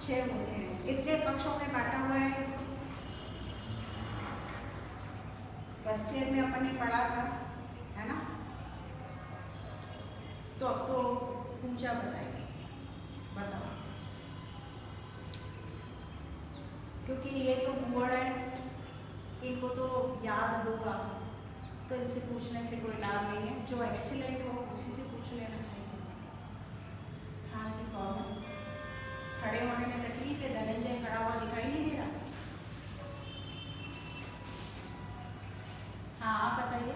6 होते हैं। कितने पक्षों में बांटा हुआ है? फर्स्ट ईयर में अपन ने पढ़ा था, है ना? तो अब तो पूजा बताएगी, बताओ, क्योंकि ये तो वर्ड है, इनको तो याद होगा, तो इनसे पूछने से कोई लाभ नहीं है। जो एक्सीलेंट हो उसी से पूछ लेना चाहिए। हाँ जी, कौन? खड़े होने में तकलीफ है? धनंजय खड़ा हुआ दिखाई नहीं दे रहा? हाँ, आप बताइए।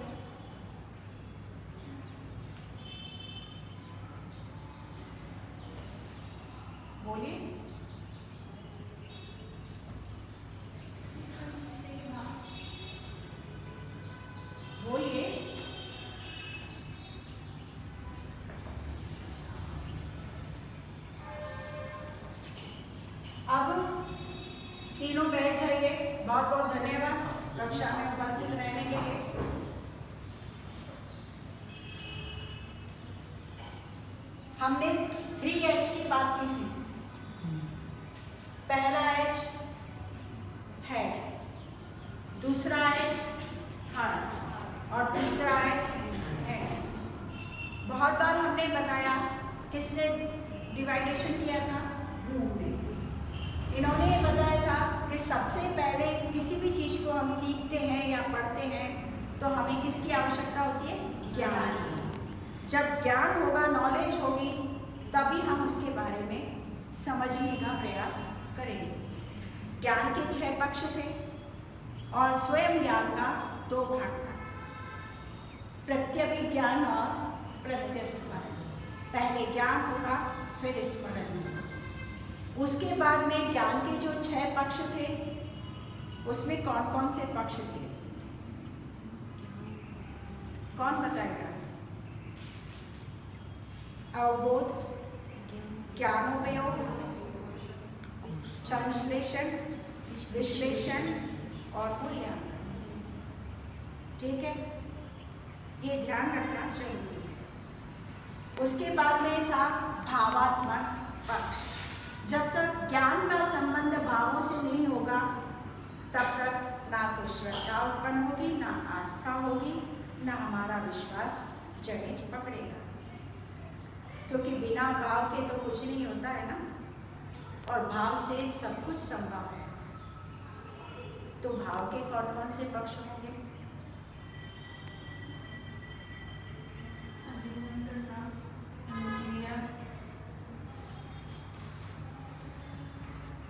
बोलिए। बोलिए। अब तीनों बैठ जाइए। बहुत बहुत धन्यवाद कक्षा में उपस्थित रहने के लिए। हमने 3H की बात की थी। पहला H हेड, दूसरा H हार्ट और तीसरा H हेड। बहुत बार हमने बताया, किसने डिवाइडेशन किया था? ब्लूम ने। इन्होंने ये बताया था कि सबसे पहले किसी भी चीज को हम सीखते हैं या पढ़ते हैं तो हमें किसकी आवश्यकता होती है? ज्ञान की। जब ज्ञान होगा, नॉलेज होगी, तभी हम उसके बारे में समझने का प्रयास करेंगे। ज्ञान के 6 पक्ष थे और स्वयं ज्ञान का 2 भाग था, प्रत्यभिज्ञान और प्रत्यस्मरण। पहले ज्ञान होगा, फिर स्मरण होगा। उसके बाद में ज्ञान के जो 6 पक्ष थे, उसमें कौन कौन से पक्ष थे? कौन बताएगा? अवबोध, ज्ञानोपयोग, संश्लेषण, विश्लेषण और मूल्यांकन। ठीक है, ये ध्यान रखना जरूरी है। उसके बाद में था भावात्मक पक्ष। जब तक ज्ञान का संबंध भावों से नहीं होगा, तब तक ना तो श्रद्धा उत्पन्न होगी, ना आस्था होगी, ना हमारा विश्वास जड़ें पकड़ेगा। क्योंकि बिना भाव के तो कुछ नहीं होता है ना, और भाव से सब कुछ संभव है। तो भाव के कौन कौन से पक्ष होंगे?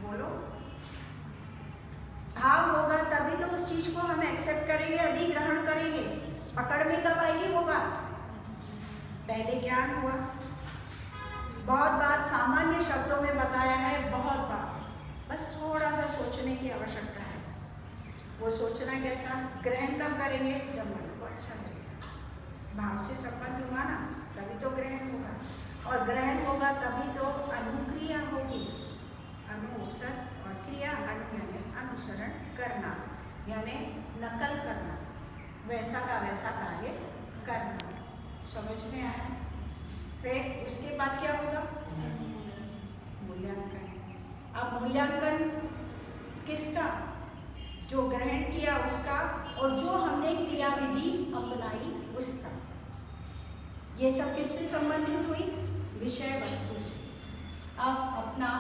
बोलो। भाव होगा तभी तो उस चीज को हम एक्सेप्ट करेंगे, अधिग्रहण करेंगे। पकड़ में कब आएगी वो बात? पहले ज्ञान हुआ। बहुत बार सामान्य शब्दों में बताया है, बहुत बार, बस थोड़ा सा सोचने की आवश्यकता है। वो सोचना कैसा? ग्रहण कब करेंगे? जब मन को अच्छा लगेगा। भाव से संबंध हुआ ना, तभी तो ग्रहण होगा, और ग्रहण होगा तभी तो अनुक्रिया होगी। अनुसरण और क्रिया, अनु यानी अनुसरण करना, यानी नकल करना, वैसा का वैसा कार्य करना। समझ में आया? फिर उसके बाद क्या होगा? मूल्यांकन। अब मूल्यांकन किसका? जो ग्रहण किया उसका, और जो हमने क्रियाविधि अपनाई उसका। ये सब किससे संबंधित हुई? विषय वस्तु से। अब अपना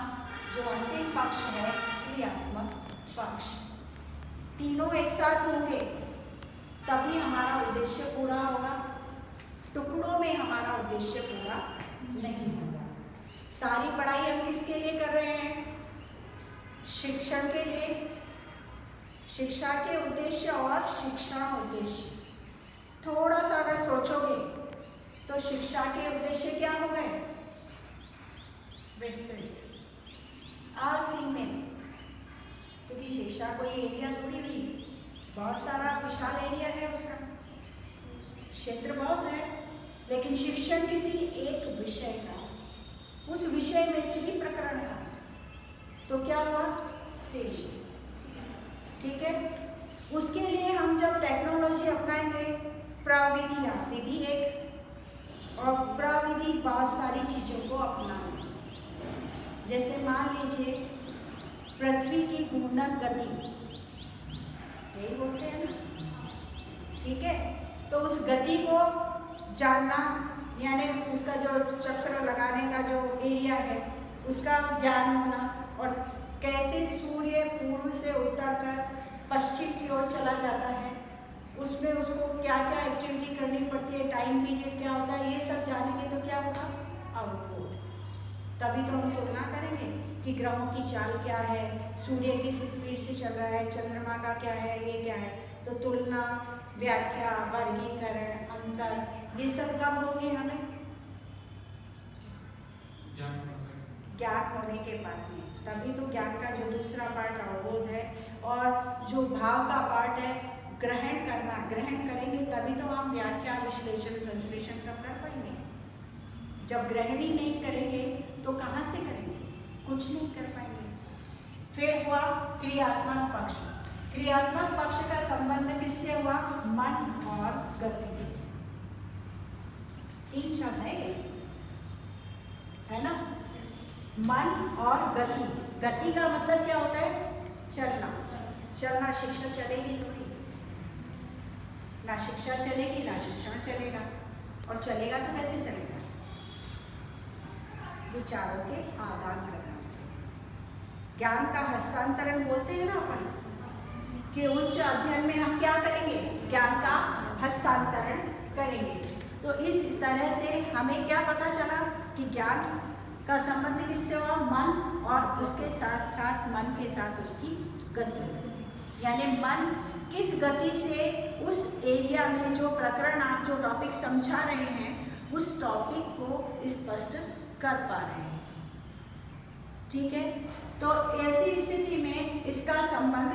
जो अंतिम पक्ष है, क्रियात्मक पक्ष। तीनों एक साथ होंगे तभी हमारा उद्देश्य पूरा होगा। टुकड़ों में हमारा उद्देश्य पूरा नहीं होगा। सारी पढ़ाई हम किसके लिए कर रहे हैं? शिक्षण के लिए। शिक्षा के उद्देश्य और शिक्षण उद्देश्य, थोड़ा सा अगर सोचोगे तो शिक्षा के उद्देश्य क्या हो गए? विस्तृत, असीमित। क्योंकि शिक्षा कोई एरिया थोड़ी हुई, बहुत सारा विशाल एरिया है, उसका क्षेत्र बहुत है। लेकिन शिक्षण किसी एक विषय का, उस विषय में से ही प्रकरण का, तो क्या हुआ? शेष। ठीक है, उसके लिए हम जब टेक्नोलॉजी अपनाएंगे, प्रविधियां, विधि एक और प्रविधि बहुत सारी चीजों को अपनाएंगे। जैसे मान लीजिए पृथ्वी की घूर्णन गति, यही बोलते हैं ना, ठीक है। तो उस गति को जानना, यानी उसका जो चक्र लगाने का जो एरिया है उसका ज्ञान होना, और कैसे सूर्य पूर्व से उत्तर कर पश्चिम की ओर चला जाता है, उसमें उसको क्या क्या एक्टिविटी करनी पड़ती है, टाइम पीरियड क्या होता है, ये सब जानेंगे तो क्या होगा, आउटपुट। तभी तो हम तुलना करेंगे कि ग्रहों की चाल क्या है, सूर्य किस स्पीड से चल रहा है, चंद्रमा का क्या है, ये क्या है। तो तुलना, व्याख्या, वर्गीकरण, अंतर, ये सब कब होंगे हमें, ज्ञान होने के बाद में। तभी तो ज्ञान का जो दूसरा पार्ट अवबोध है, और जो भाव का पार्ट है ग्रहण करना, ग्रहण करेंगे तभी तो हम व्याख्या, विश्लेषण, संश्लेषण सब कर पाएंगे। जब ग्रहण ही नहीं करेंगे तो कहाँ से करेंगे, कुछ नहीं कर पाएंगे। फिर हुआ क्रियात्मक पक्ष। क्रियात्मक पक्ष का संबंध किससे हुआ, मन और गति से। तीन शब्द है ना, मन और गति। गति का मतलब क्या होता है, चलना। चलना, शिक्षा चलेगी थोड़ी ना, शिक्षा चलेगी ना शिक्षण चलेगा, और चलेगा तो कैसे चलेगा, विचारों के आदान प्रदान से। ज्ञान का हस्तांतरण बोलते हैं ना अपन कि उच्च अध्ययन में हम क्या करेंगे, ज्ञान का हस्तांतरण करेंगे। तो इस तरह से हमें क्या पता चला कि ज्ञान का संबंध किससे हुआ, मन, और उसके साथ साथ मन के साथ उसकी गति, यानी मन किस गति से उस एरिया में जो प्रकरण, आप जो टॉपिक समझा रहे हैं, उस टॉपिक को स्पष्ट कर पा रहे हैं। ठीक है, तो ऐसी स्थिति में इसका संबंध